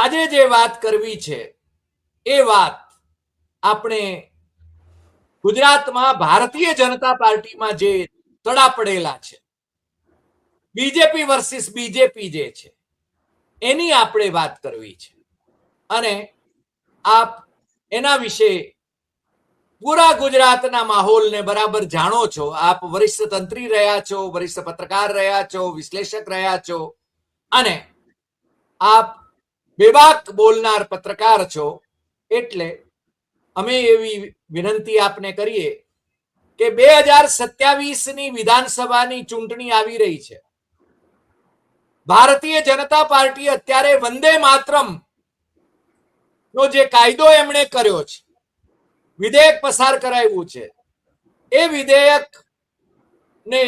આજે જે વાત કરવી છે એ વાત આપણે ગુજરાતમાં ભારતીય જનતા પાર્ટીમાં જે તડા પડેલા છે, બીજેપી વર્સિસ બીજેપી જે છે એની આપણે વાત કરવી છે. અને આપ એના વિશે પૂરા ગુજરાતના માહોલને બરાબર જાણો છો. આપ વરિષ્ઠ તંત્રી રહ્યા છો, વરિષ્ઠ પત્રકાર રહ્યા છો, વિશ્લેષક રહ્યા છો અને આપ બેબાક બોલનાર પત્રકાર છો. એટલે અમે એવી વિનંતી આપને કરીએ કે 2027ની વિધાનસભાની ચૂંટણી આવી રહી છે. ભારતીય જનતા પાર્ટી અત્યારે વંદે માતરમ નો જે કાયદો એમણે કર્યો છે, વિધેયક પસાર કરાવ્યું છે, એ વિધેયક ને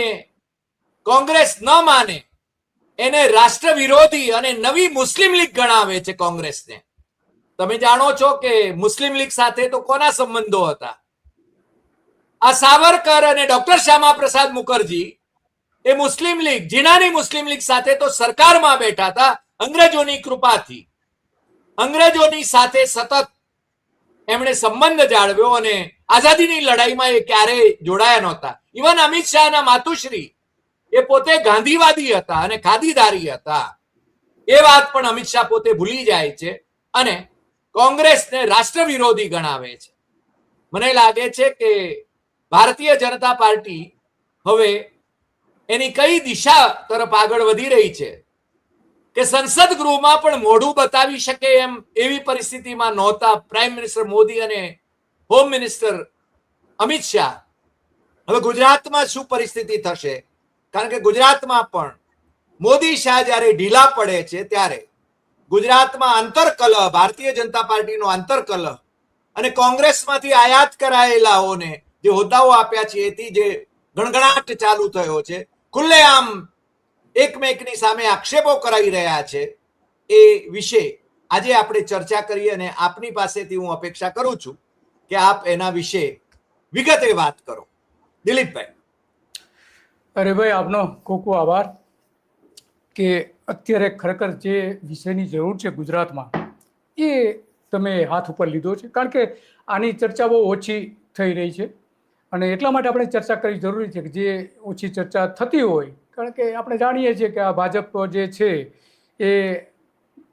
કોંગ્રેસ ન માને એને રાષ્ટ્ર વિરોધી અને નવી મુસ્લિમ લીગ ગણાવે છે કોંગ્રેસને. તમે જાણો છો કે મુસ્લિમ લીગ સાથે તો કોના સંબંધો હતા? આ સાવરકર અને ડોક્ટર શ્યામા પ્રસાદ મુખર્જી એ મુસ્લિમ લીગ, જીનાની મુસ્લિમ લીગ સાથે તો સરકારમાં બેઠા હતા અંગ્રેજોની કૃપાથી. અંગ્રેજોની સાથે સતત એમણે સંબંધ જાળવ્યો અને આઝાદીની લડાઈમાં એ ક્યારેય જોડાયા નહોતા. ઇવન અમિત શાહના માતુશ્રી એ પોતે ગાંધીવાદી હતા અને ખાદીદારી હતા. એ વાત પણ અમિત શાહ પોતે ભૂલી જાય છે અને કોંગ્રેસને રાષ્ટ્ર વિરોધી ગણાવે છે. મને લાગે છે કે ભારતીય જનતા પાર્ટી હવે એની કઈ દિશા તરફ આગળ વધી રહી છે કે સંસદ ગૃહમાં પણ મોઢું બતાવી શકે એમ એવી પરિસ્થિતિમાં નહોતા પ્રાઇમ મિનિસ્ટર મોદી અને હોમ મિનિસ્ટર અમિત શાહ. હવે ગુજરાતમાં શું પરિસ્થિતિ થશે? કારણ કે ગુજરાતમાં પણ મોદી શાહ જ્યારે ઢીલા પડે છે ત્યારે ગુજરાતમાં આંતરકલહ, ભારતીય જનતા પાર્ટીનો આંતરકલહ અને કોંગ્રેસમાંથી આયાત કરાયેલાઓને જે હોદ્દાઓ આપ્યા છે એથી જે ગણગણાટ ચાલુ થયો છે, ખુલ્લેઆમ એકમેકની સામે આક્ષેપો કરાઈ રહ્યા છે, એ વિશે આજે આપણે ચર્ચા કરીએ અને આપની પાસેથી હું અપેક્ષા કરું છું કે આપ એના વિશે વિગતે વાત કરો. દિલીપભાઈ. અરે ભાઈ, આપનો ખૂબ ખૂબ આભાર કે અત્યારે ખરેખર જે વિષયની જરૂર છે ગુજરાતમાં એ તમે હાથ ઉપર લીધો છે. કારણ કે આની ચર્ચા બહુ ઓછી થઈ રહી છે અને એટલા માટે આપણે ચર્ચા કરવી જરૂરી છે કે જે ઓછી ચર્ચા થતી હોય, કારણ કે આપણે જાણીએ છીએ કે આ ભાજપ જે છે એ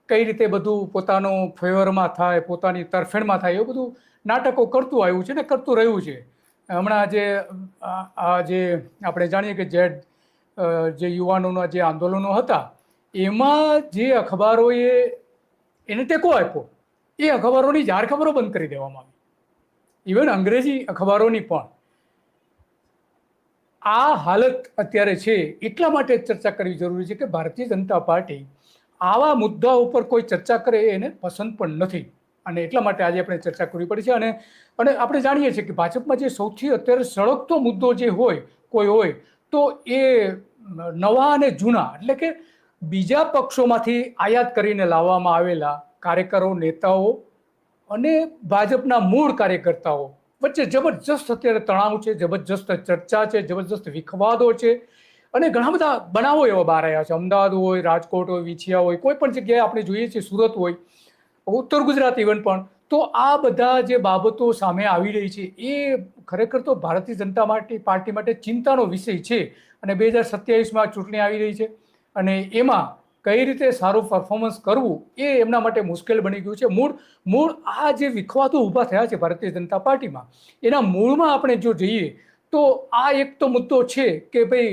કઈ રીતે બધું પોતાનું ફેવરમાં થાય, પોતાની તરફેણમાં થાય એવું બધું નાટકો કરતું આવ્યું છે ને કરતું રહ્યું છે. હમણાં જે આપણે જાણીએ કે જે યુવાનોના જે આંદોલનો હતા એમાં જે અખબારોએ એને ટેકો આપ્યો એ અખબારોની જાહેર ખબરો બંધ કરી દેવામાં આવી, ઇવન અંગ્રેજી અખબારોની પણ. આ હાલત અત્યારે છે એટલા માટે ચર્ચા કરવી જરૂરી છે કે ભારતીય જનતા પાર્ટી આવા મુદ્દા ઉપર કોઈ ચર્ચા કરે એને પસંદ પણ નથી અને એટલા માટે આજે આપણે ચર્ચા કરવી પડી છે. અને આપણે જાણીએ છીએ કે ભાજપમાં જે સૌથી અત્યારે સળગતો મુદ્દો જે હોય કોઈ હોય તો એ નવા અને જૂના, એટલે કે બીજા પક્ષોમાંથી આયાત કરીને લાવવામાં આવેલા કાર્યકરો, નેતાઓ અને ભાજપના મૂળ કાર્યકર્તાઓ વચ્ચે જબરજસ્ત અત્યારે તણાવ છે, જબરજસ્ત ચર્ચા છે, જબરજસ્ત વિખવાદો છે અને ઘણા બધા બનાવો એવા બહાર આવ્યા છે. અમદાવાદ હોય, રાજકોટ હોય, વિછિયા હોય, કોઈ પણ જગ્યાએ આપણે જોઈએ છીએ, સુરત હોય, ઉત્તર ગુજરાત ઇવન પણ. તો આ બધા જે બાબતો સામે આવી રહી છે એ ખરેખર તો ભારતીય જનતા પાર્ટી માટે ચિંતાનો વિષય છે. અને 2027માં ચૂંટણી આવી રહી છે અને એમાં કઈ રીતે સારું પરફોર્મન્સ કરવું એ એમના માટે મુશ્કેલ બની ગયું છે. મૂળ આ જે વિખવાદો ઊભા થયા છે ભારતીય જનતા પાર્ટીમાં, એના મૂળમાં આપણે જો જઈએ તો આ એક તો મુદ્દો છે કે ભાઈ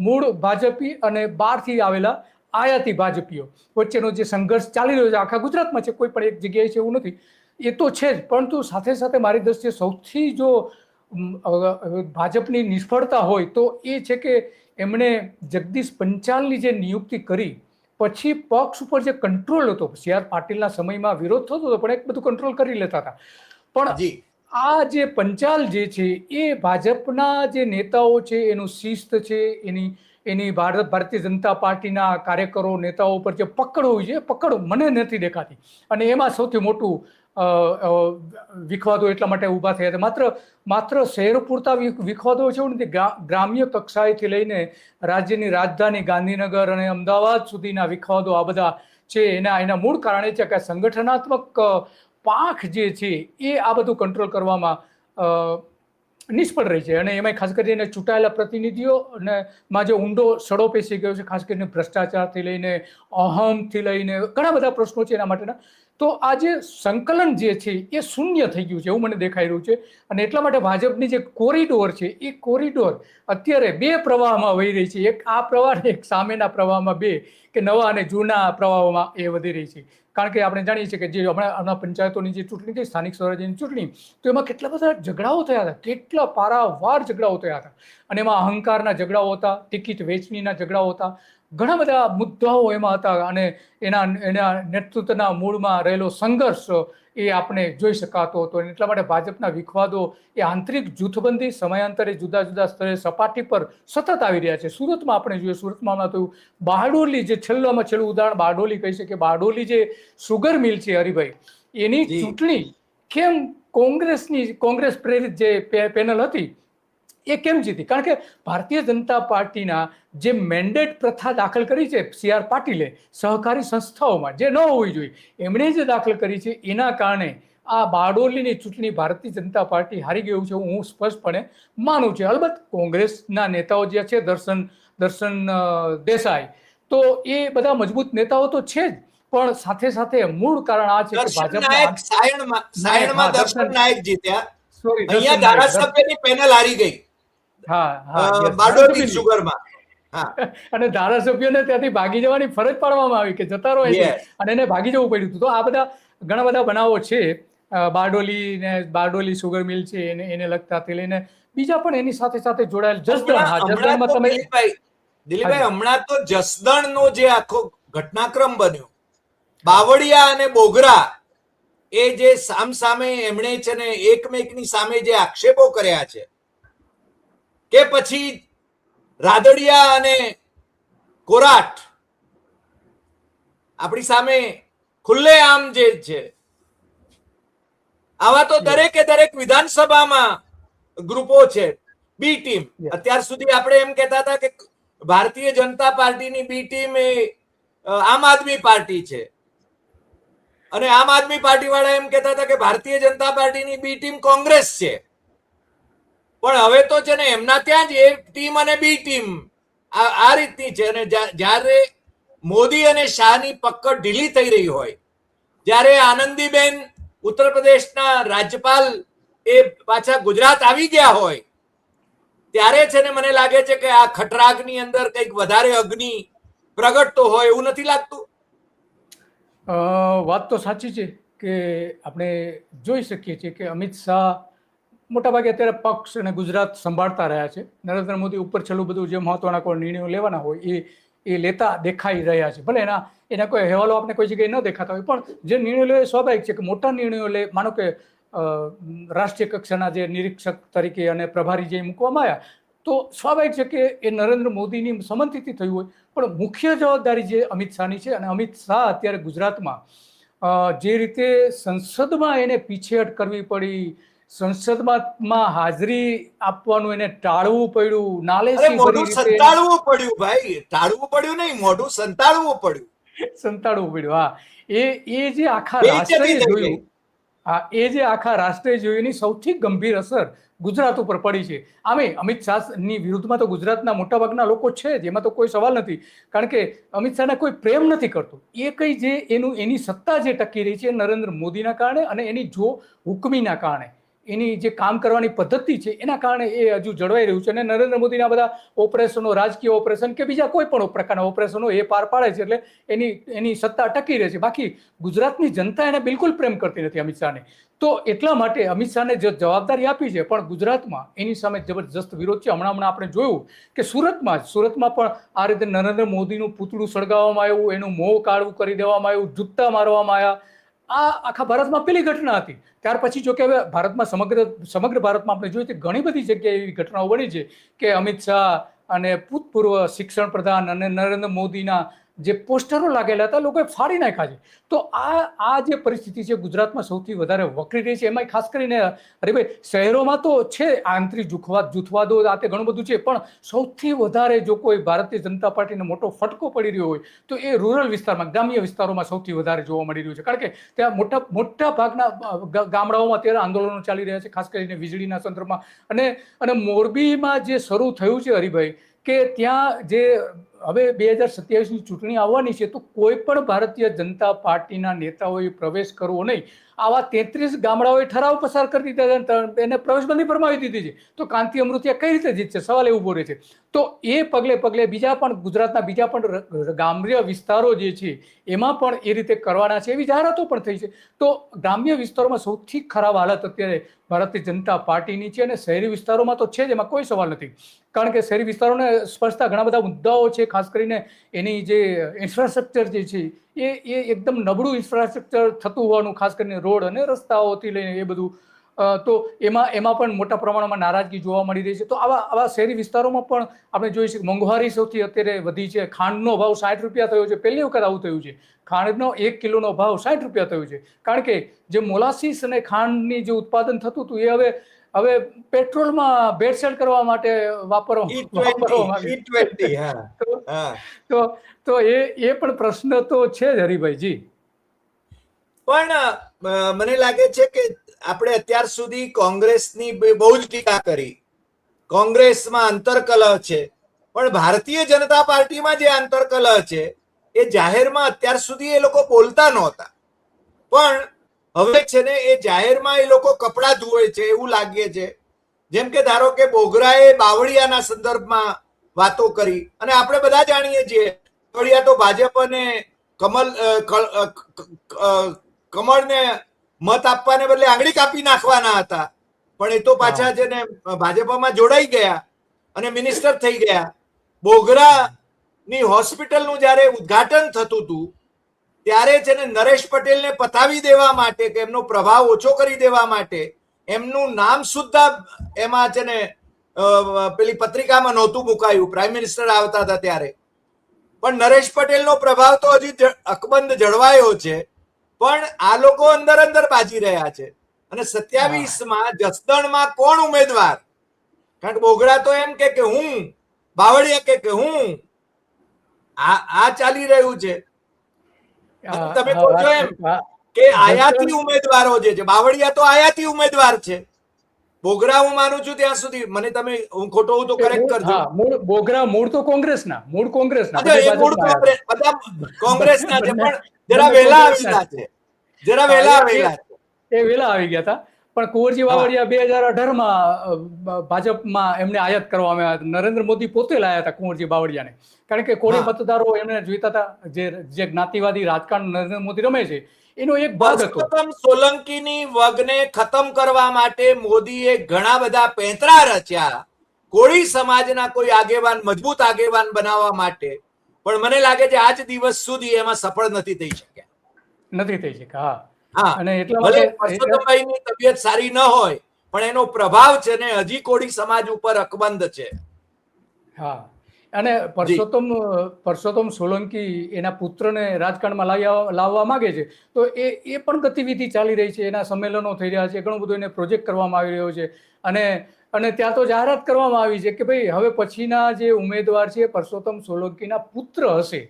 મૂળ ભાજપી અને બહારથી આવેલા આયાતી ભાજપીઓ વચ્ચેનો જે સંઘર્ષ ચાલી રહ્યો છે આખા ગુજરાતમાં છે, કોઈ પણ એક જગ્યાએ છે એવું નથી, એ તો છે જ. પરંતુ સાથે સાથે મારી દ્રષ્ટિએ સૌથી જો ભાજપની નિષ્ફળતા હોય તો એ છે કે એમણે જગદીશ પંચાલની જે નિયુક્તિ કરી પછી પક્ષ ઉપર જે કંટ્રોલ હતો, સી આર પાટીલના સમયમાં વિરોધ થતો હતો પણ એક બધું કંટ્રોલ કરી લેતા હતા. પણ આ જે પંચાલ જે છે એ ભાજપના જે નેતાઓ છે એનું શિસ્ત છે, એની ભારતીય જનતા પાર્ટીના કાર્યકરો, નેતાઓ પર જે પકડ હોય છે, પકડ મને નથી દેખાતી. અને એમાં સૌથી મોટું વિખવાદો એટલા માટે ઊભા થયા હતા. માત્ર શહેરો પૂરતા વિખવાદો છે એવું નથી, ગ્રામ્ય કક્ષાએથી લઈને રાજ્યની રાજધાની ગાંધીનગર અને અમદાવાદ સુધીના વિખવાદો આ બધા છે એના મૂળ કારણ એ છે કે સંગઠનાત્મક પાંખ જે છે એ આ બધું કંટ્રોલ કરવામાં નિષ્ફળ રહી છે. અને એમાં ખાસ કરીને ચૂંટાયેલા પ્રતિનિધિઓ અને માં જે ઊંડો સડો પેસી ગયો છે, ખાસ કરીને ભ્રષ્ટાચારથી લઈને અહમથી લઈને ઘણા બધા પ્રશ્નો છે એના માટેના. તો આ જે સંકલન જે છે એ શૂન્ય થઈ ગયું છે એવું મને દેખાઈ રહ્યું છે. અને એટલા માટે ભાજપની જે કોરિડોર છે એ કોરિડોર અત્યારે બે પ્રવાહમાં વહી રહી છે. એક આ પ્રવાહ, એક સામેના પ્રવાહમાં, બે કે નવા અને જૂના પ્રવાહોમાં એ વધી રહી છે. કારણ કે આપણે જાણીએ છીએ કે જે હમણાં પંચાયતોની જે ચૂંટણી થઈ, સ્થાનિક સ્વરાજ્યની ચૂંટણી, તો એમાં કેટલા બધા ઝઘડાઓ થયા હતા, કેટલા પારાવાર ઝઘડાઓ થયા હતા. અને એમાં અહંકારના ઝઘડાઓ હતા, ટિકિટ વેચણીના ઝઘડાઓ હતા, ઘણા બધા મુદ્દાઓ એમાં હતા. અને એના નેતૃત્વના મૂળમાં રહેલો સંઘર્ષ એ આપણે જોઈ શકાતો હતો. એટલા માટે ભાજપના વિખવાદો એ આંતરિક જૂથબંધી સમયાંતરે જુદા જુદા સ્તરે સપાટી પર સતત આવી રહ્યા છે. સુરતમાં આપણે જોઈએ, સુરતમાં થયું બારડોલી, જે છેલ્લામાં છેલ્લું ઉદાહરણ બારડોલી કહી શકીએ. બારડોલી જે સુગર મિલ છે હરિભાઈ, એની ચૂંટણી કેમ કોંગ્રેસ પ્રેરિત જે પેનલ હતી એ કેમ જીતી? કારણ કે ભારતીય જનતા પાર્ટીના જે મેન્ડેટ પ્રથા દાખલ કરી છે CR પાટીલે સહકારી સંસ્થાઓમાં, જે ન હોવી જોઈએ, એમણે જે દાખલ કરી છે, એના કારણે આ બારડોલીની ચૂંટણી ભારતીય જનતા પાર્ટી હારી ગયું છે હું સ્પષ્ટપણે માનું છું. અલબત્ત કોંગ્રેસના નેતાઓ જે છે, દર્શન દેસાઈ, તો એ બધા મજબૂત નેતાઓ તો છે જ, પણ સાથે સાથે મૂળ કારણ આ છે કે સાયણમાં દર્શન નાયક જીત્યા, અહીંયા ધારાસભ્યની પેનલ હારી ગઈ. બારડોલી સુગરમાં. અને ધારાસભ્યોને ત્યાંથી ભાગી જવાની ફરજ પાડવામાં આવી કે જતા રહો, અને એને ભાગી જવું પડ્યું હતું. તો આ બધા ઘણા બધા બનાવો છે. બારડોલી સુગર મિલ છે એને લગતાથી લઈને બીજા પણ એની સાથે સાથે જોડાયેલ જસદણમાં તમે દિલીપભાઈ, હમણાં તો જસદણનો જે આખો ઘટનાક્રમ બન્યો, બાવળિયા અને બોગરા, એ જે સામે એમણે છે ને એકમેકની સામે જે આક્ષેપો કર્યા છે, કે પછી રાદડિયા અને કોરાટ આપણી સામે ખુલ્લેઆમ જે છે, આવા તો દરેકે દરેક વિધાનસભામાં ગ્રુપો છે. બી ટીમ, અત્યાર સુધી આપણે એમ કહેતા હતા કે ભારતીય જનતા પાર્ટીની બી ટીમ એ આમ આદમી પાર્ટી છે, અને આમ આદમી પાર્ટી વાળા એમ કહેતા હતા કે ભારતીય જનતા પાર્ટીની બી ટીમ કોંગ્રેસ છે. પણ હવે તો છે ને એમના ત્યાં જ એ ટીમ અને બી ટીમ આ રીતની છે. અને જ્યારે મોદી અને શાહની પકડ ઢીલી થઈ રહી હોય, જ્યારે આનંદીબેન ઉત્તર પ્રદેશના રાજ્યપાલ એ પાછા ગુજરાત આવી ગયા હોય, ત્યારે છે ને મને લાગે છે કે આ ખટરાગની અંદર કંઈક વધારે અગ્નિ પ્રગટતો હોય એવું નથી લાગતું? વાત તો સાચી છે કે આપણે જોઈ શકીએ છીએ કે અમિત શાહ મોટાભાગે અત્યારે પક્ષ અને ગુજરાત સંભાળતા રહ્યા છે. નરેન્દ્ર મોદી ઉપર છેલ્લું બધું જે મહત્વના કોઈ નિર્ણયો લેવાના હોય એ લેતા દેખાઈ રહ્યા છે. ભલે એના કોઈ અહેવાલો આપણે કોઈ જગ્યાએ ન દેખાતા હોય, પણ જે નિર્ણયો લે સ્વાભાવિક છે કે મોટા નિર્ણયો લે. માનો કે રાષ્ટ્રીય કક્ષાના જે નિરીક્ષક તરીકે અને પ્રભારી જે મૂકવામાં આવ્યા, તો સ્વાભાવિક છે કે એ નરેન્દ્ર મોદીની સંમતિથી થયું હોય. પણ મુખ્ય જવાબદારી જે અમિત શાહની છે, અને અમિત શાહ અત્યારે ગુજરાતમાં જે રીતે સંસદમાં એને પીછેહટ કરવી પડી, સંસદમાં હાજરી આપવાનું એને ટાળવું પડ્યું, નાલેસી સંતાડવું પડ્યું. ભાઈ, ટાળવું પડ્યું નહીં, મોઢું સંતાડવું પડ્યું. હા, એ જે આખા રાષ્ટ્રએ જોયું, એ જે આખા રાષ્ટ્રએ જોયું, એની સૌથી ગંભીર અસર ગુજરાત ઉપર પડી છે. આમે અમિત શાહની વિરુદ્ધમાં તો ગુજરાતના મોટાભાગના લોકો છે જ, એમાં તો કોઈ સવાલ નથી. કારણ કે અમિત શાહને કોઈ પ્રેમ નથી કરતું. એ કઈ જે એની સત્તા જે ટકી રહી છે નરેન્દ્ર મોદીના કારણે, અને એની જો હુકમીના કારણે, એની જે કામ કરવાની પદ્ધતિ છે એના કારણે એ હજુ જળવાઈ રહ્યું છે. અને નરેન્દ્ર મોદીના બધા ઓપરેશનો, રાજકીય ઓપરેશન કે બીજા કોઈ પણ પ્રકારના ઓપરેશનો એ પાર પાડે છે, એટલે એની સત્તા ટકી રહે છે. બાકી ગુજરાતની જનતા એને બિલકુલ પ્રેમ કરતી નથી અમિત શાહને. તો એટલા માટે અમિત શાહને જવાબદારી આપી છે, પણ ગુજરાતમાં એની સામે જબરજસ્ત વિરોધ છે. હમણાં આપણે જોયું કે સુરતમાં પણ આ રીતે નરેન્દ્ર મોદીનું પૂતળું સળગાવવામાં આવ્યું, એનું મોં કાળું કરી દેવામાં આવ્યું, જૂતા મારવામાં આવ્યા. આ આખા ભારતમાં પેલી ઘટના હતી. ત્યાર પછી જો કે હવે ભારતમાં સમગ્ર ભારતમાં આપણે જોઈએ કે ઘણી બધી જગ્યાએ એવી ઘટનાઓ બની છે કે અમિત શાહ અને ભૂતપૂર્વ શિક્ષણ પ્રધાન અને નરેન્દ્ર મોદીના જે પોસ્ટરો લાગેલા હતા લોકોએ ફાડી નાખ્યા છે. તો આ જે પરિસ્થિતિ છે ગુજરાતમાં સૌથી વધારે વકરી રહી છે. એમાં ખાસ કરીને અરે ભાઈ શહેરોમાં તો છે આંતરિક જૂથવાદો આ તે ઘણું બધું છે, પણ સૌથી વધારે જો કોઈ ભારતીય જનતા પાર્ટીને મોટો ફટકો પડી રહ્યો હોય તો એ રૂરલ વિસ્તારમાં, ગ્રામ્ય વિસ્તારોમાં સૌથી વધારે જોવા મળી રહ્યું છે. કારણ કે ત્યાં મોટા ભાગના ગામડાઓમાં અત્યારે આંદોલનો ચાલી રહ્યા છે, ખાસ કરીને વીજળીના સંદર્ભમાં. અને મોરબીમાં જે શરૂ થયું છે હરિભાઈ, કે ત્યાં જે હવે 2027ની ચૂંટણી આવવાની છે, તો કોઈ પણ ભારતીય જનતા પાર્ટીના નેતાઓએ પ્રવેશ કરવો નહીં. આવા 33 ગામડાઓએ ઠરાવ પસાર કરી દીધા, એને પ્રવેશબંધી ફરમાવી દીધી છે. તો કાંતિ અમૃતિયા કઈ રીતે જીતશે, સવાલ એ ઉભો રહે છે. તો એ પગલે બીજા પણ ગુજરાતના બીજા પણ ગ્રામ્ય વિસ્તારો જે છે એમાં પણ એ રીતે કરવાના છે, એવી જાહેરાતો પણ થઈ છે. તો ગ્રામ્ય વિસ્તારોમાં સૌથી ખરાબ હાલત અત્યારે ભારતીય જનતા પાર્ટીની છે, અને શહેરી વિસ્તારોમાં તો છે જ, એમાં કોઈ સવાલ નથી. કારણ કે શહેરી વિસ્તારોને સ્પર્શતા ઘણા બધા મુદ્દાઓ છે, ખાસ કરીને એની જે ઇન્ફ્રાસ્ટ્રક્ચર જે છે એ એકદમ નબળું ઇન્ફ્રાસ્ટ્રક્ચર થતું હોવાનું, ખાસ કરીને રોડ અને રસ્તાઓથી લઈને એ બધું. તો એમાં પણ મોટા પ્રમાણમાં નારાજગી જોવા મળી રહી છે. તો આવા શહેરી વિસ્તારોમાં પણ આપણે જોઈએ છીએ મોંઘવારી સૌથી અત્યારે વધી છે. ખાંડનો ભાવ 60 રૂપિયા થયો છે, પહેલી વખત આવું થયું છે. ખાંડનો 1 કિલોનો ભાવ 60 રૂપિયા થયો છે. કારણ કે જે મોલાસીસ અને ખાંડની જે ઉત્પાદન થતું હતું એ હવે પેટ્રોલમાં ભેળસેળ કરવા માટે વાપરવામાં તો એ પણ પ્રશ્ન તો છે જ હરિભાઈજી. પણ મને લાગે છે કે આપણે અત્યાર સુધી કોંગ્રેસની બહુ જ ટીકા કરી, કોંગ્રેસમાં આંતરકલહ છે, પણ ભારતીય જનતા પાર્ટીમાં જે આંતરકલહ છે એ જાહેરમાં અત્યાર સુધી એ લોકો બોલતા નહોતા, પણ હવે છે ને એ જાહેરમાં એ લોકો કપડા ધોવે છે એવું લાગે છે. જેમ કે ધારો કે બોગરાએ બાવળિયાના સંદર્ભમાં વાતો કરી, અને આપણે બધા જાણીએ છીએ બાવળિયા તો ભાજપ અને કમળને મત આપવાને બદલે આંગળી કાપી નાખવાના હતા, પણ એ તો પાછા છે ને ભાજપમાં જોડાઈ ગયા અને મિનિસ્ટર થઈ ગયા. બોગરાની હોસ્પિટલનું જયારે ઉદ્ઘાટન થતું હતું ત્યારે છે ને નરેશ પટેલને પતાવી દેવા માટે, કે એમનો પ્રભાવ ઓછો કરી દેવા માટે એમનું નામ સુદ્ધા એમાં છે ને પેલી પત્રિકામાં નહોતું મુકાયું, પ્રાઇમ મિનિસ્ટર આવતા હતા ત્યારે. પણ નરેશ પટેલનો પ્રભાવ તો હજી અકબંધ જળવાયો છે, પણ આ લોકો અંદર બાજી રહ્યા છે. અને 27માં જસદણમાં કોણ ઉમેદવાર? કારણ કે બોગડા તો એમ કે હું, બાવળિયા કે હું, આ ચાલી રહ્યું છે. તમે કહો છો એમ કે આયાતી ઉમેદવારો જે છે, બાવળિયા તો આયાતી ઉમેદવાર છે. બોગરા હું માનું છું ત્યાં સુધી, મને તમે હું ખોટો હું તો કરેક્ટ કરજો. બોગરા મૂળ તો કોંગ્રેસના મૂળ કોંગ્રેસના બધા કોંગ્રેસના છે, પણ જરા વહેલા આવેલા છે, જરા વહેલા આવેલા છે. એ વહેલા આવી ગયા હતા. પણ કુંવરજી બાવળિયા 2018માં ભાજપમાં એમને આયાત કરવામાં આવ્યા. નરેન્દ્ર મોદી પોતે લાયા હતા કુંવરજી બાવળિયાને, કારણ કે કોળી મતદારો એમને જોઈતા હતા. જે જ્ઞાતિવાદી રાજકારણ નરેન્દ્ર મોદી રમે છે એનો એક ભાગ હતો. પરસોત્તમ સોલંકીની વગને ખતમ કરવા માટે મોદીએ ઘણા બધા પેંતરા રચ્યા કોળી સમાજના કોઈ આગેવાન, મજબૂત આગેવાન બનાવવા માટે, પણ મને લાગે છે આજ દિવસ સુધી એમાં સફળ નથી થઈ શક્યા. નથી થઈ શક્યા. હા, અને એટલા માટે પરસોત્તમભાઈની તબિયત સારી ન હોય, પણ એનો પ્રભાવ છે ને હજી કોળી સમાજ ઉપર અકબંધ છે. હા, અને પરસોત્તમ સોલંકી એના પુત્રને રાજકારણમાં લાવવા માંગે છે, તો એ પણ ગતિવિધિ ચાલી રહી છે. એના સંમેલનો થઈ રહ્યા છે, ઘણું બધું એને પ્રોજેક્ટ કરવામાં આવી રહ્યો છે. અને ત્યાં તો જાહેરાત કરવામાં આવી છે કે ભાઈ હવે પછીના જે ઉમેદવાર છે પરસોત્તમ સોલંકીના પુત્ર હશે.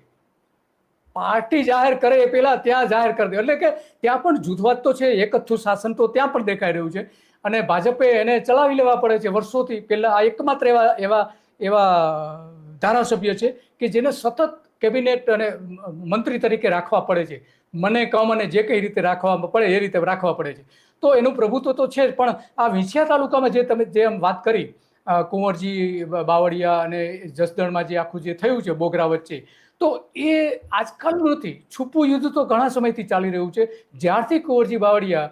પાર્ટી જાહેર કરે એ પહેલા ત્યાં જાહેર કરી દે, એટલે કે ત્યાં પણ જૂથવાદ તો છે, એકથું શાસન તો ત્યાં પણ દેખાઈ રહ્યું છે. અને ભાજપે એને ચલાવી લેવા પડે છે વર્ષોથી. પહેલા આ એકમાત્ર એવા ધારાસભ્ય છે કે જેને સતત કેબિનેટ અને મંત્રી તરીકે રાખવા પડે છે. મને જે કઈ રીતે રાખવા પડે એ રીતે રાખવા પડે છે. તો એનું પ્રભુત્વ તો છે જ. પણ આ વિંછિયા તાલુકામાં જે વાત કરી, કુંવરજી બાવળિયા અને જસદણમાં જે આખું જે થયું છે બોગરા વચ્ચે, તો એ આજકાલનું નથી, છુપું યુદ્ધ તો ઘણા સમયથી ચાલી રહ્યું છે. જ્યારથી કુંવરજી બાવળિયા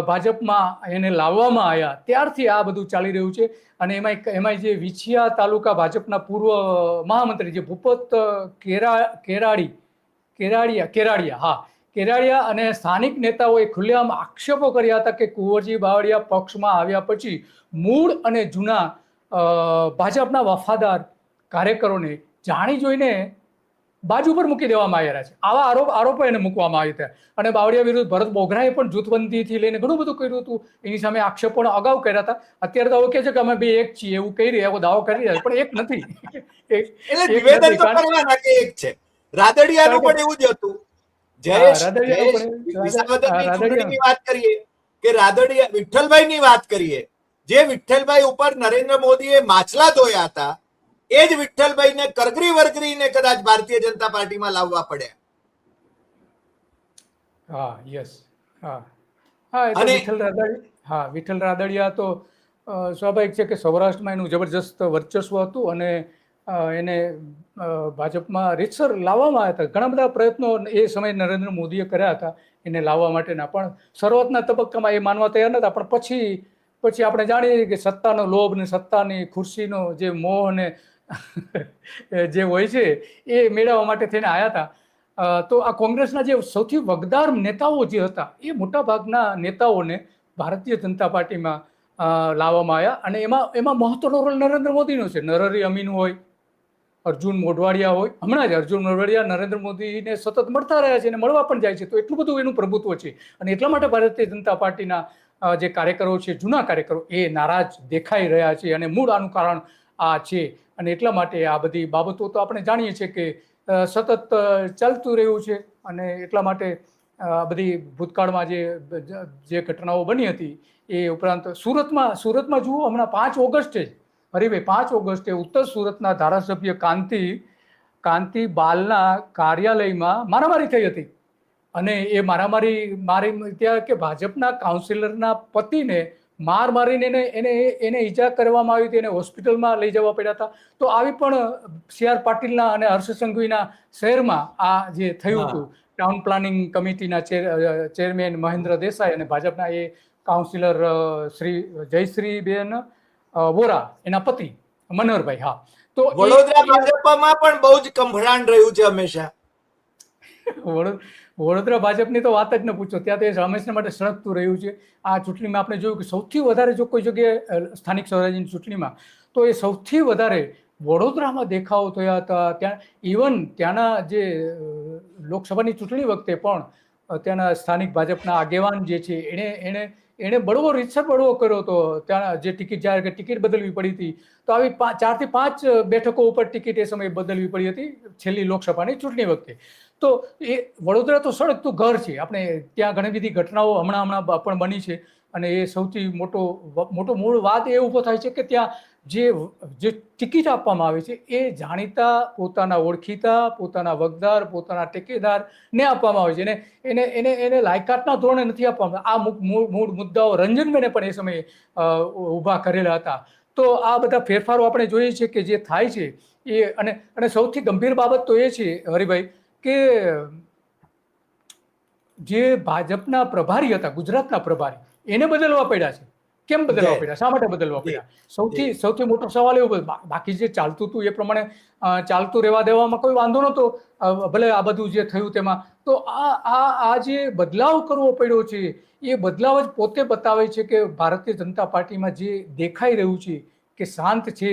ભાજપમાં એને લાવવામાં આવ્યા ત્યારથી આ બધું ચાલી રહ્યું છે. અને એમાં જે વિંછિયા તાલુકા ભાજપના પૂર્વ મહામંત્રી જે ભૂપત કેરાડિયા અને સ્થાનિક નેતાઓએ ખુલ્લેઆમ આક્ષેપો કર્યા હતા કે કુંવરજી બાવળિયા પક્ષમાં આવ્યા પછી મૂળ અને જૂના ભાજપના વફાદાર કાર્યકરોને જાણી જોઈને બાજુ પર મૂકી દેવામાં આવ્યા છે. આવા આરોપો એને મૂકવામાં આવ્યા હતા. અને બાવળિયા વિરુદ્ધ ભરત બોઘરાએ પણ જૂથબંધીથી લઈને ઘણું બધું કર્યું હતું. એની સામે આક્ષેપો અગાઉ કર્યા હતા. અત્યારે તો કહે છે કે અમે બે એક છીએ એવું કહી રહ્યા, એવો દાવો કરી રહ્યા, પણ એક નથી. એટલે નિવેદન તો કરવાના કે એક છે. રાદડિયાનું પણ એવું જ હતું. જયેશ વિસાવદરની ચૂંટણીની વાત કરીએ કે રાદડિયા વિઠ્ઠલભાઈની વાત કરીએ, જે વિઠ્ઠલભાઈ ઉપર નરેન્દ્ર મોદીએ માછલા ધોયા હતા, એ જ વિઠ્ઠલભાઈને કરગરી વરગરીને કદાચ ભારતીય જનતા પાર્ટીમાં લાવવા પડ્યા. હા, યસ, હા, એ તો વિઠ્ઠલ રાદડિયા તો સ્વાભાવિક છે કે સૌરાષ્ટ્રમાં એનું જબરજસ્ત વર્ચસ્વ હતું અને એને ભાજપમાં રીતસર લાવવામાં આવ્યા હતા. ઘણા બધા પ્રયત્નો એ સમયે નરેન્દ્ર મોદીએ કર્યા હતા એને લાવવા માટેના, પણ શરૂઆતના તબક્કામાં એ માનવા તૈયાર નતા. પણ પછી આપણે જાણીએ કે સત્તાનો લોભ ને સત્તાની ખુરશીનો જે મોહ ને જે હોય છે એ મેળવવા માટે થઈને આવ્યા હતા. તો આ કોંગ્રેસના જે સૌથી વગદાર નેતાઓ જે હતા એ મોટા ભાગના નેતાઓને ભારતીય જનતા પાર્ટીમાં લાવવામાં આવ્યા. અને એમાં મહત્વનો રોલ નરેન્દ્ર મોદીનો છે. નરહરી અમીન હોય, અર્જુન મોઢવાડિયા હોય. હમણાં જ અર્જુન મોઢવાડિયા નરેન્દ્ર મોદીને સતત મળતા રહ્યા છે અને મળવા પણ જાય છે. તો એટલું બધું એનું પ્રભુત્વ છે. અને એટલા માટે ભારતીય જનતા પાર્ટીના જે કાર્યકરો છે, જૂના કાર્યકરો, એ નારાજ દેખાઈ રહ્યા છે. અને મૂળ આનું કારણ આ છે. અને એટલા માટે આ બધી બાબતો તો આપણે જાણીએ છીએ કે સતત ચાલતું રહ્યું છે. અને એટલા માટે આ બધી ભૂતકાળમાં જે ઘટનાઓ બની હતી એ ઉપરાંત સુરતમાં જુઓ, હમણાં 5 ઓગસ્ટે હરિભાઈ 5 ઓગસ્ટે ઉત્તર સુરતના ધારાસભ્ય કાંતિ બાલના કાર્યાલયમાં મારામારી થઈ હતી. અને એ મારી ત્યાં કે ભાજપના કાઉન્સિલરના પતિને મારીને એને ઈજા કરવામાં આવી હતી. એને હોસ્પિટલમાં લઈ જવા પડ્યા હતા. તો આવી પણ CR પાટીલના અને હર્ષ સંઘવીના શહેરમાં આ જે થયું હતું, ટાઉન પ્લાનિંગ કમિટીના ચેરમેન મહેન્દ્ર દેસાઈ અને ભાજપના એ કાઉન્સિલર શ્રી જયશ્રીબેન વોરા, એના પતિ મનોહરભાઈ. હા, તો વડોદરા ભાજપમાં પણ બહુ જ કંભરાણ રહ્યું છે હંમેશા. વડોદરા ભાજપની તો વાત જ ન પૂછો. ત્યાં તો એ હંમેશા માટે સળગતું રહ્યું છે. આ ચૂંટણીમાં આપણે જોયું કે સૌથી વધારે જો કોઈ જગ્યાએ સ્થાનિક સ્વરાજ્યની ચૂંટણીમાં તો એ સૌથી વધારે વડોદરામાં દેખાવો થયા હતા. ત્યાં ઇવન ત્યાંના જે લોકસભાની ચૂંટણી વખતે પણ ત્યાંના સ્થાનિક ભાજપના આગેવાન જે છે એણે રીતસર બળવો કર્યો હતો. ત્યાં જે ટિકિટ બદલવી પડી હતી. તો આવી 4 થી 5 બેઠકો ઉપર ટિકિટ એ સમયે બદલવી પડી હતી છેલ્લી લોકસભાની ચૂંટણી વખતે. તો એ વડોદરા તો સળગતું ઘર છે. આપણે ત્યાં ઘણી બધી ઘટનાઓ હમણાં પણ બની છે. અને એ સૌથી મોટો મૂળ વાત એ ઊભો થાય છે કે ત્યાં જે ટિકિટ આપવામાં આવે છે એ જાણીતા, પોતાના ઓળખીતા, પોતાના વગદાર, પોતાના ટેકેદારને આપવામાં આવે છે. એને લાયકાતના ધોરણે નથી આપવામાં. આ મૂળ મુદ્દાઓ રંજનબેને પણ એ સમયે ઊભા કરેલા હતા. તો આ બધા ફેરફારો આપણે જોઈએ છીએ કે જે થાય છે એ. અને સૌથી ગંભીર બાબત તો એ છે હરિભાઈ કે જે ભાજપના પ્રભારી હતા, ગુજરાતના પ્રભારી, એને બદલવા પડ્યા છે. કેમ બદલવા પડ્યા? શા માટે બદલવા પડ્યા? સૌથી મોટો સવાલ એવો. બાકી જે ચાલતું હતું એ પ્રમાણે ચાલતું રહેવા દેવામાં કોઈ વાંધો નહોતો, ભલે આ બધું જે થયું તેમાં. તો આ જે બદલાવ કરવો પડ્યો છે એ બદલાવ જ પોતે બતાવે છે કે ભારતીય જનતા પાર્ટીમાં જે દેખાઈ રહ્યું છે કે શાંત છે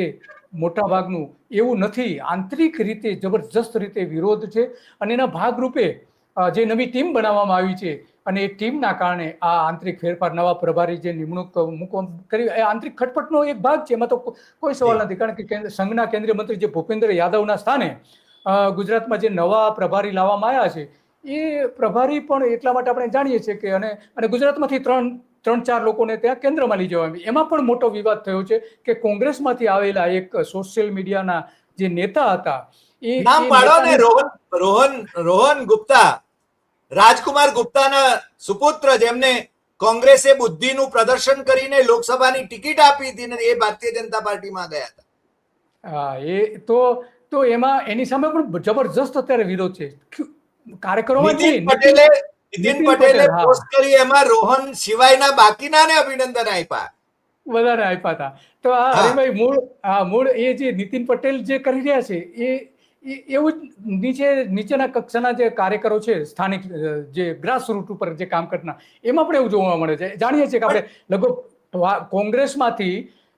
મોટા ભાગનું, એવું નથી. આંતરિક રીતે જબરજસ્ત રીતે વિરોધ છે. અને એના ભાગરૂપે જે નવી ટીમ બનાવવામાં આવી છે અને એ ટીમના કારણે આ આંતરિક ફેરફાર, નવા પ્રભારી જે નિમણૂક કરી, એ આંતરિક ખટપટનો એક ભાગ છે. એમાં તો કોઈ સવાલ નથી. કારણ કે સંઘના કેન્દ્રીય મંત્રી જે ભૂપેન્દ્ર યાદવના સ્થાને ગુજરાતમાં જે નવા પ્રભારી લાવવામાં આવ્યા છે એ પ્રભારી પણ એટલા માટે આપણે જાણીએ છીએ કે અને ગુજરાતમાંથી 3-4 લોકોને ત્યાં કેન્દ્રમાં લઈ જવા આવી. એમાં પણ મોટો વિવાદ થયો છે કે કોંગ્રેસમાંથી આવેલા એક સોશિયલ મીડિયાના જે નેતા હતા, એ નામ પાડો ને, રોહન ગુપ્તા, રાજકુમાર ગુપ્તાના સુપુત્ર, જેમને કોંગ્રેસે બુદ્ધિનું પ્રદર્શન કરીને લોકસભાની ટિકિટ આપી હતી ને એ ભારતીય જનતા પાર્ટીમાં ગયા હતા. હા, એ તો એમાં એની સામે પણ જબરજસ્ત અત્યારે વિરોધ છે. કાર્યક્રમો નીતિન પટેલે પોસ્ટ કરી, એમાં રોહન સિવાયના બાકીનાને અભિનંદન આપ્યા. વધારે આપ્યા હતા. તો આ હરિભાઈ મૂળ એ જે નીતિન પટેલ જે કરી રહ્યા છે એ એવું જ નીચેના કક્ષાના જે કાર્યકરો છે, સ્થાનિક જે ગ્રાસરૂટ ઉપર જે કામ કરતા, એમાં પણ એવું જોવા મળે છે. જાણીએ છીએ કે આપણે લગભગ કોંગ્રેસમાંથી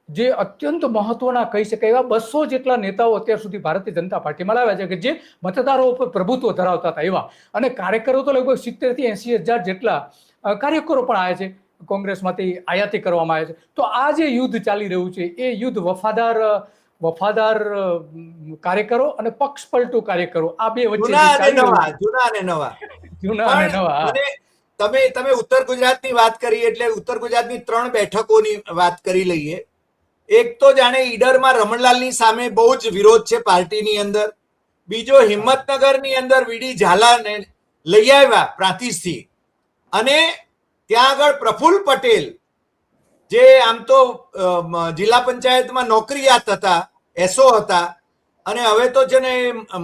જે અત્યંત મહત્વના કહી શકાય એવા 200 જેટલા નેતાઓ અત્યાર સુધી ભારતીય જનતા પાર્ટીમાં લાવ્યા છે કે જે મતદારો ઉપર પ્રભુત્વ ધરાવતા હતા એવા, અને કાર્યકરો તો લગભગ 70 થી 80,000 જેટલા કાર્યકરો પણ આવ્યા છે, કોંગ્રેસમાંથી આયાતી કરવામાં આવ્યા છે. તો આ જે યુદ્ધ ચાલી રહ્યું છે એ યુદ્ધ વફાદાર કાર્યકરો અને પક્ષ પલટુ કાર્યકરો, આ બે વચ્ચે જૂના અને નવા. જૂના અને નવા. તમે ઉત્તર ગુજરાતની વાત કરી એટલે ઉત્તર ગુજરાતની 3 બેઠકોની વાત કરી લઈએ. એક તો જાણે ઈડરમાં રમણલાલની સામે બહુ જ વિરોધ છે પાર્ટીની અંદર. બીજો હિંમતનગરની અંદર વીડી ઝાલાને લઈ આવ્યા પ્રાંતિજથી, અને ત્યાં આગળ પ્રફુલ્લ પટેલ જે આમ તો જિલ્લા પંચાયતમાં નોકરિયાત હતા, એસઓ હતા, અને હવે તો છે ને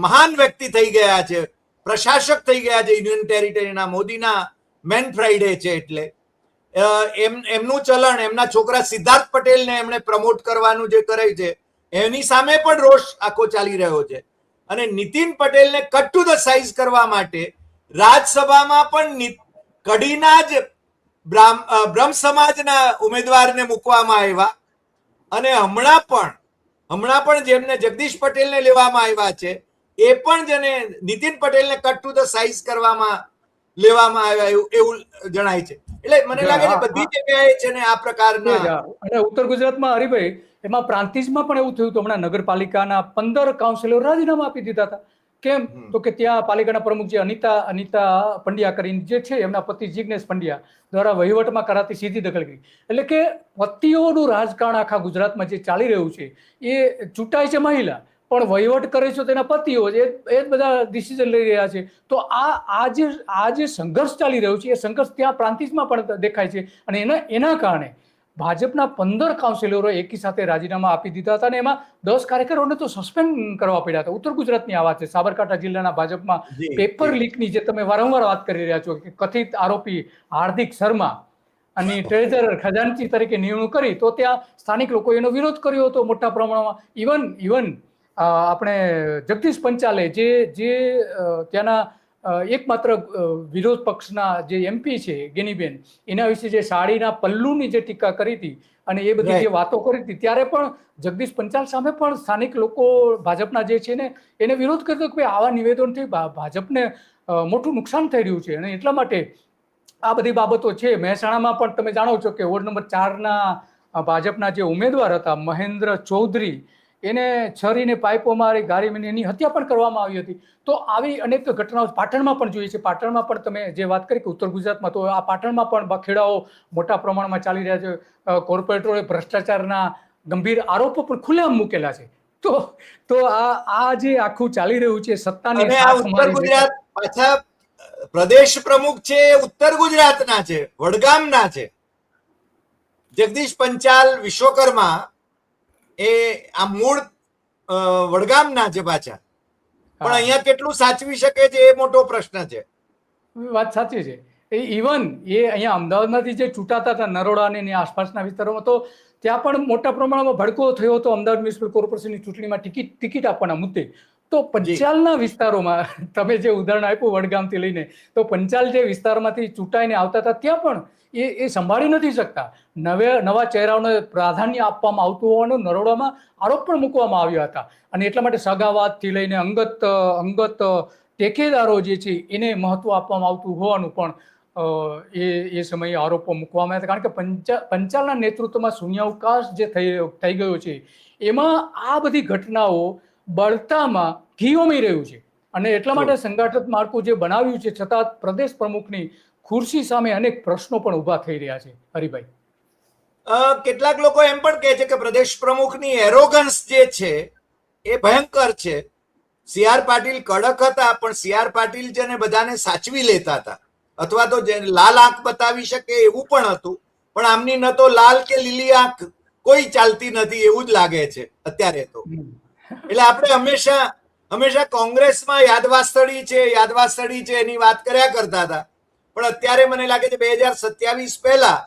મહાન વ્યક્તિ થઈ ગયા છે, પ્રશાસક થઈ ગયા છે યુનિયન ટેરિટરીના. મોદીના મેન ફ્રાઈડે છે એટલે એમનું ચલણ, એમના છોકરા સિદ્ધાર્થ પટેલને એમણે પ્રમોટ કરવાનું જે કરે છે એની સામે પણ રોષ આખો ચાલી રહ્યો છે. અને નીતિન પટેલને કટ ટુ ધ સાઇઝ કરવા માટે રાજ્યસભામાં પણ કડીના જ બ્રહ્મ સમાજના ઉમેદવારને મૂકવામાં આવ્યા, અને હમણાં પણ જેમને જગદીશ પટેલને લેવામાં આવ્યા છે એ પણ જેને નીતિન પટેલને કટ ટુ ધ સાઇઝ કરવામાં લેવામાં આવ્યા એવું જણાય છે. એટલે મને લાગે છે બધી જગ્યાએ છે ને આ પ્રકારના. અને ઉત્તર ગુજરાતમાં હરિભાઈ એમાં પ્રાંતિજમાં પણ એવું થયું હતું. હમણાં નગરપાલિકાના 15 કાઉન્સિલર રાજીનામા આપી દીધા હતા. કેમ? તો કે ત્યાં પાલિકાના પ્રમુખ જે અનિતા પંડ્યા કરીને જે છે, એમના પતિ જિગ્નેશ પંડ્યા દ્વારા વહીવટમાં કરાતી સીધી દખલ કરી. એટલે કે પતિઓનું રાજકારણ આખા ગુજરાતમાં જે ચાલી રહ્યું છે એ ચૂંટાય છે મહિલા, પણ વહીવટ કરે છે તેના પતિઓ, એ જ બધા ડિસિઝન લઈ રહ્યા છે. તો આ જે સંઘર્ષ ચાલી રહ્યો છે એ સંઘર્ષ ત્યાં પ્રાંતિજમાં પણ દેખાય છે. અને એના કારણે ભાજપના 15 કાઉન્સિલરો એકી સાથે રાજીનામા આપી દીધા હતા, અને એમાં 10 કાર્યકરોને તો સસ્પેન્ડ કરવા પડ્યા હતા. ઉત્તર ગુજરાતની આ વાત છે. સાબરકાંઠા જિલ્લાના ભાજપમાં પેપર લીકની જે તમે વારંવાર વાત કરી રહ્યા છો કે કથિત આરોપી હાર્દિક શર્મા અને ટ્રેઝરર ખજાનચી તરીકે નિમણૂક કરી, તો ત્યાં સ્થાનિક લોકોએ એનો વિરોધ કર્યો હતો મોટા પ્રમાણમાં. ઇવન આપણે જગદીશ પંચાલે જે ત્યાંના એકમાત્ર વિરોધ પક્ષના જે એમપી છે ગેનીબેન, એના વિશે જે સાડીના પલ્લુની જે ટીકા કરી હતી અને એ બધી જે વાતો કરી હતી, ત્યારે પણ જગદીશ પંચાલ સામે પણ સ્થાનિક લોકો ભાજપના જે છે ને એને વિરોધ કરતો કે આવા નિવેદનથી ભાજપને મોટું નુકસાન થઈ રહ્યું છે. અને એટલા માટે આ બધી બાબતો છે. મહેસાણામાં પણ તમે જાણો છો કે વોર્ડ નંબર 4ના ભાજપના જે ઉમેદવાર હતા મહેન્દ્ર ચૌધરી, એને છરીને પાઇપો મારી ગારી એની હત્યા પણ કરવામાં આવી હતી. તો આવી અનેક ઘટનાઓ પાટણમાં પણ જોઈએ છે. પાટણમાં પણ તમે જે વાત કરી કે ઉત્તર ગુજરાતમાં, તો આ પાટણમાં પણ બખેડાઓ મોટા પ્રમાણમાં ચાલી રહ્યા છે. કોર્પોરેટરોએ ભ્રષ્ટાચારના ગંભીર આરોપો પણ ખુલ્લેઆમ મૂકેલા છે. તો આ જે આખું ચાલી રહ્યું છે સત્તાની ઉત્તર ગુજરાત પાછા પ્રદેશ પ્રમુખ છે ઉત્તર ગુજરાતના છે, વડગામના છે. જગદીશ પંચાલ વિશ્વકર્મા એ આ મૂળ વડગામના છે પાછા, પણ અહીંયા કેટલું સાચવી શકે છે એ મોટો પ્રશ્ન છે. વાત સાચી છે. ઇવન એ અહીંયા અમદાવાદમાંથી જે ચૂંટાતા હતા નરોડા અને આસપાસના વિસ્તારોમાં, તો ત્યાં પણ મોટા પ્રમાણમાં ભડકો થયો હતો અમદાવાદ મ્યુનિસિપલ કોર્પોરેશનની ચૂંટણીમાં ટિકિટ આપવાના મુદ્દે. તો પંચાલના વિસ્તારોમાં તમે જે ઉદાહરણ આપ્યું વડગામથી લઈને, તો પંચાલ જે વિસ્તારમાંથી ચૂંટાઈને આવતા હતા ત્યાં પણ એ સંભાળી નથી શકતા. નવા ચહેરાઓને પ્રાધાન્ય આપવામાં આવતું હોવાનો નરોડામાં આરોપ પણ મૂકવામાં આવ્યા હતા. અને એટલા માટે સગાવાદથી લઈને અંગત ટેકેદારો જે છે એને મહત્વ આપવામાં આવતું હોવાનું પણ એ સમયે આરોપો મૂકવામાં આવ્યા હતા. કારણ કે પંચાલના નેતૃત્વમાં શૂન્યાવકાશ જે થઈ ગયો છે એમાં આ બધી ઘટનાઓ બળતામાં ઘી ઉમી રહ્યું છે. અને એટલા માટે સંગઠિત માળખું જે બનાવ્યું છે, છતાં પ્રદેશ પ્રમુખની ખુરશી સામે અનેક પ્રશ્નો પણ ઉભા થઈ રહ્યા છે. હરિભાઈ, કેટલાક લોકો એમ પણ કહે છે કે પ્રદેશ પ્રમુખની એરોગન્સ જે છે એ ભયંકર છે. સી.આર. પાટીલ કડક હતા, પણ સી.આર. પાટીલ છે ને બધાને સાચવી લેતા હતા, અથવા તો લાલ આંખ બતાવી શકે એવું પણ હતું. પણ આમની ન તો લાલ કે લીલી આંખ કોઈ ચાલતી નથી એવું જ લાગે છે અત્યારે તો. એટલે આપણે હંમેશા કોંગ્રેસમાં યાદવાસ્તડી છે એની વાત કર્યા કરતા હતા, પણ અત્યારે મને લાગે છે 2027 પહેલા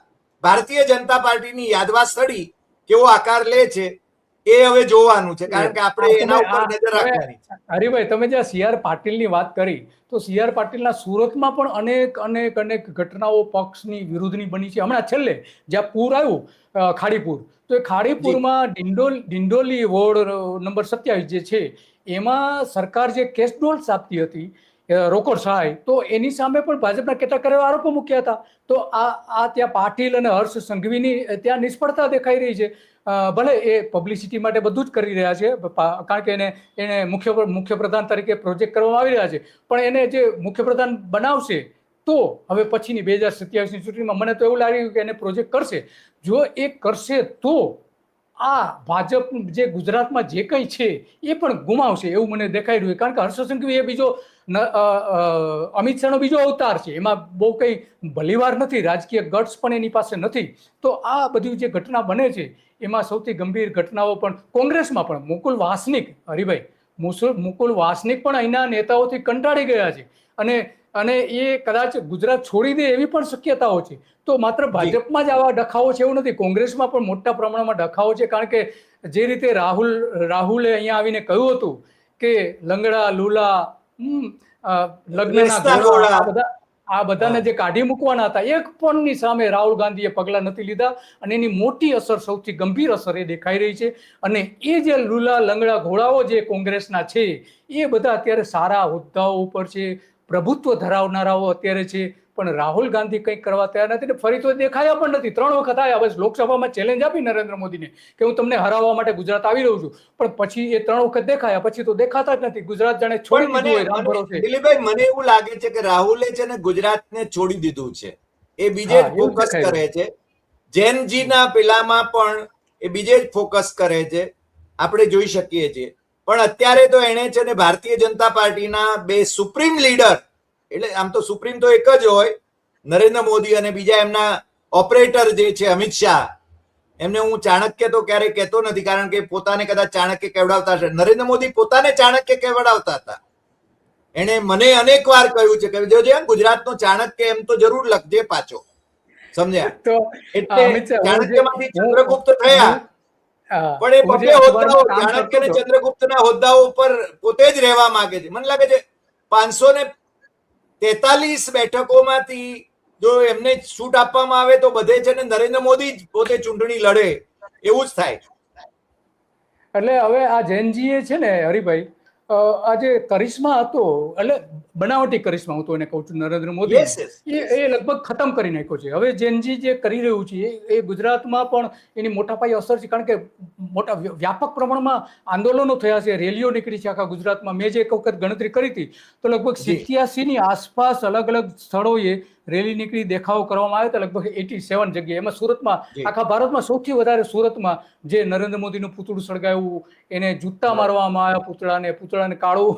ભારતીય જનતા પાર્ટીની યાદવાસ્તડી કેવો આકાર લે છે એ હવે જોવાનું છે, કારણ કે આપણે એના ઉપર નજર રાખવાની છે. હરિભાઈ, તમે જે CR પાટીલની વાત કરી, તો CR પાટીલના સુરતમાં પણ અનેક ઘટનાઓ પક્ષની વિરુદ્ધની બની છે. હમણાં છેલ્લે જ્યાં પૂર આવ્યું, ખાડીપુર, તો એ ખાડીપુરમાં ડિંડોલી વોર્ડ નંબર 27 જે છે, એમાં સરકાર જે કેશ ડોલ્સ આપતી હતી, રોકડ સહાય, તો એની સામે પણ ભાજપના કેટલાક આરોપો મૂક્યા હતા. તો આ ત્યાં પાટીલ અને હર્ષ સંઘવીની ત્યાં નિષ્ફળતા દેખાઈ રહી છે. ભલે એ પબ્લિસિટી માટે બધું જ કરી રહ્યા છે, કારણ કે એને મુખ્યપ્રધાન તરીકે પ્રોજેક્ટ કરવામાં આવી રહ્યા છે, પણ એને જે મુખ્યપ્રધાન બનાવશે તો હવે પછીની 2027ની ચૂંટણીમાં મને તો એવું લાગ્યું કે એને પ્રોજેક્ટ કરશે. જો એ કરશે તો આ ભાજપ જે ગુજરાતમાં જે કંઈ છે એ પણ ગુમાવશે એવું મને દેખાઈ રહ્યું. કારણ કે હર્ષ સંઘવી એ બીજો અમિત શાહનો બીજો અવતાર છે, એમાં બહુ કંઈ ભલીવાર નથી, રાજકીય ગટ્સ પણ એની પાસે નથી. તો આ બધી જે ઘટના બને છે એમાં સૌથી ગંભીર ઘટનાઓ પણ કોંગ્રેસમાં પણ મુકુલ વાસનિક, હરિભાઈ, મુકુલ વાસનિક પણ અહીંના નેતાઓથી કંટાળી ગયા છે અને એ કદાચ ગુજરાત છોડી દે એવી પણ શક્યતાઓ છે. તો માત્ર ભાજપમાં જ આવા ડખાઓ છે એવું નથી, કોંગ્રેસમાં પણ મોટા પ્રમાણમાં ડખાઓ છે. કારણ કે જે રીતે રાહુલે અહીંયા આવીને કહ્યું હતું કે લંગડા લુલા લગ્નના ઘોડા આ બધાને જે કાઢી મૂકવાના હતા, એક પણની સામે રાહુલ ગાંધીએ પગલાં નથી લીધા અને એની મોટી અસર, સૌથી ગંભીર અસર એ દેખાઈ રહી છે. અને એ જે લુલા લંગડા ઘોડાઓ જે કોંગ્રેસના છે એ બધા અત્યારે સારા હોદ્દાઓ ઉપર છે, પ્રભુત્વ ધરાવનારાઓ અત્યારે છે, પણ રાહુલ ગાંધી કંઈક કરવા તૈયાર નથી. ફરી તો દેખાયા પણ નથી. 3 વખત આવ્યા, બસ લોકસભામાં ચેલેન્જ આપી નરેન્દ્ર મોદીને કે હું તમને હરાવવા માટે ગુજરાત આવી રહ્યો છું, પણ પછી એ 3 વખત દેખાયા, પછી તો દેખાતા જ નથી. ગુજરાત જાણે છોડી દીધું હોય રામ ભરોસે. દિલીપભાઈ, મને એવું લાગે છે કે રાહુલે છે ને ગુજરાતને છોડી દીધું છે, એ બીજે જ ફોકસ કરે છે. જેનજીના પેલામાં પણ એ બીજે જ ફોકસ કરે છે, આપણે જોઈ શકીએ છીએ. પણ અત્યારે તો એને છે ને ભારતીય જનતા પાર્ટીના 2 સુપ્રીમ લીડર, એટલે આમ તો સુપ્રીમ તો એક જ હોય, નરેન્દ્ર મોદી અને બીજા એમના ઓપરેટર જે છે અમિત શાહ, એમને હું ચાણક્ય તો ક્યારેય કહેતો નથી, કારણ કે પોતાને કદાચ ચાણક્ય કહેવડાવતા હશે. નરેન્દ્ર મોદી પોતાને ચાણક્ય કહેવડાવતા હતા. એને મને અનેક વાર કહ્યું છે કે જોજે ગુજરાતનો ચાણક્ય એમ તો જરૂર લખજે પાછો, સમજ્યા? એટલે ચાણક્યમાંથી ચંદ્રગુપ્ત થયા, પણ એ બબે હોદ્દાઓ, ચાણક્ય અને ચંદ્રગુપ્તના હોદ્દાઓ ઉપર પોતે જ રહેવા માંગે છે. મને લાગે છે 543 બેઠકોમાંથી જો એમને છૂટ આપવામાં આવે તો બધે છે ને નરેન્દ્ર મોદી જ પોતે ચૂંટણી લડે એવું જ થાય. એટલે હવે આ જૈનજીએ છે ને હરિભાઈ, આ જે કરિશ્મા હતો, એટલે બનાવટી કરિશ્મા હું તો એને કહું છું, નરેન્દ્ર મોદી એ લગભગ ખતમ કરી નાખ્યો છે. હવે જેનજી જે કરી રહ્યું છે એ ગુજરાતમાં પણ એની મોટા પાયે અસર છે, કારણ કે મોટા વ્યાપક પ્રમાણમાં આંદોલનો થયા છે, રેલીઓ નીકળી છે આખા ગુજરાતમાં. મેં જે એક વખત ગણતરી કરી હતી તો લગભગ 87ની આસપાસ અલગ અલગ સ્થળોએ રેલી નીકળી, દેખાવો કરવામાં આવ્યા હતા, લગભગ 87 જગ્યાએ. એમાં સુરતમાં, આખા ભારતમાં સૌથી વધારે સુરતમાં જે નરેન્દ્ર મોદીનું પૂતળું સળગાવ્યું, એને જૂતા મારવામાં આવ્યા, પૂતળાને કાળું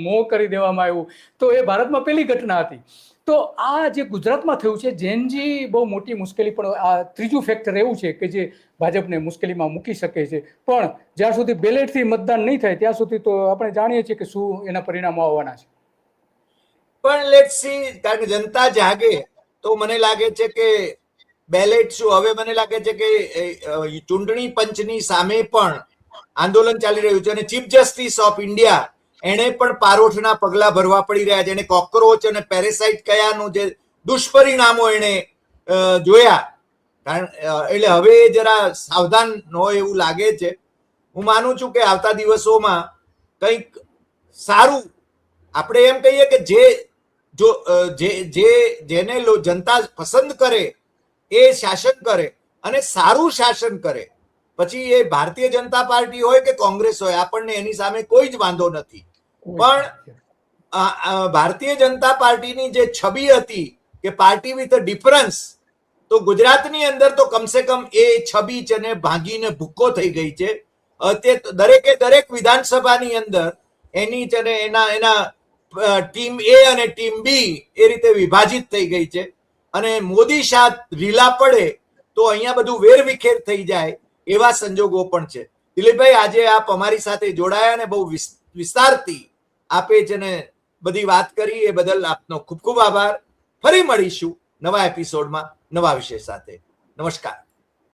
મોં કરી દેવામાં આવ્યું, તો એ ભારતમાં પહેલી ઘટના હતી. તો આ જે ગુજરાતમાં થયું છે જેનજી બહુ મોટી મુશ્કેલી, પણ આ ત્રીજું ફેક્ટર એવું છે કે જે ભાજપને મુશ્કેલીમાં મૂકી શકે છે. પણ જ્યાં સુધી બેલેટથી મતદાન નહીં થાય ત્યાં સુધી તો આપણે જાણીએ છીએ કે શું એના પરિણામો આવવાના છે. પણ લેટ્સ સી, કારણ કે જનતા જાગે તો મને લાગે છે કે બેલેટ શું, હવે મને લાગે છે કે ચૂંટણી પંચની સામે પણ આંદોલન ચાલી રહ્યું છે અને ચીફ જસ્ટિસ ઓફ ઇન્ડિયા એને પણ પારોઠના પગલા ભરવા પડી રહ્યા છે. એને કોક્રોચ અને પેરેસાઇટ કયાનું જે દુષ્પરિણામો એને જોયા, એટલે હવે જરા સાવધાન હોય એવું લાગે છે. હું માનું છું કે આવતા દિવસોમાં કંઈક સારું, આપણે એમ કહીએ કે જેને જનતા પસંદ કરે એ શાસન કરે અને સારું શાસન કરે, પછી એ ભારતીય જનતા પાર્ટી હોય કે કોંગ્રેસ હોય, આપણને એની સામે કોઈ જ વાંધો નથી. પણ ભારતીય જનતા પાર્ટીની જે છબી હતી કે પાર્ટી વિથ અ ડિફરન્સ, તો ગુજરાતની અંદર તો કમસે કમ એ છબી છે ને ભાંગીને ભૂક્કો થઈ ગઈ છે. તે દરેક વિધાનસભાની અંદર એની છે ને એના ટીમ એ અને ટીમ બી એ રીતે વિભાજિત થઈ ગઈ છે. અને મોદી શાહ ઢીલા પડે તો અહીંયા બધું વેરવિખેર થઈ જાય એવા સંજોગો પણ છે. દિલીપભાઈ, આજે આપ અમારી સાથે જોડાયા અને બહુ વિસ્તારથી આપે છે ને બધી વાત કરી, એ બદલ આપનો ખૂબ ખૂબ આભાર. ફરી મળીશું નવા એપિસોડમાં નવા વિષય સાથે. નમસ્કાર.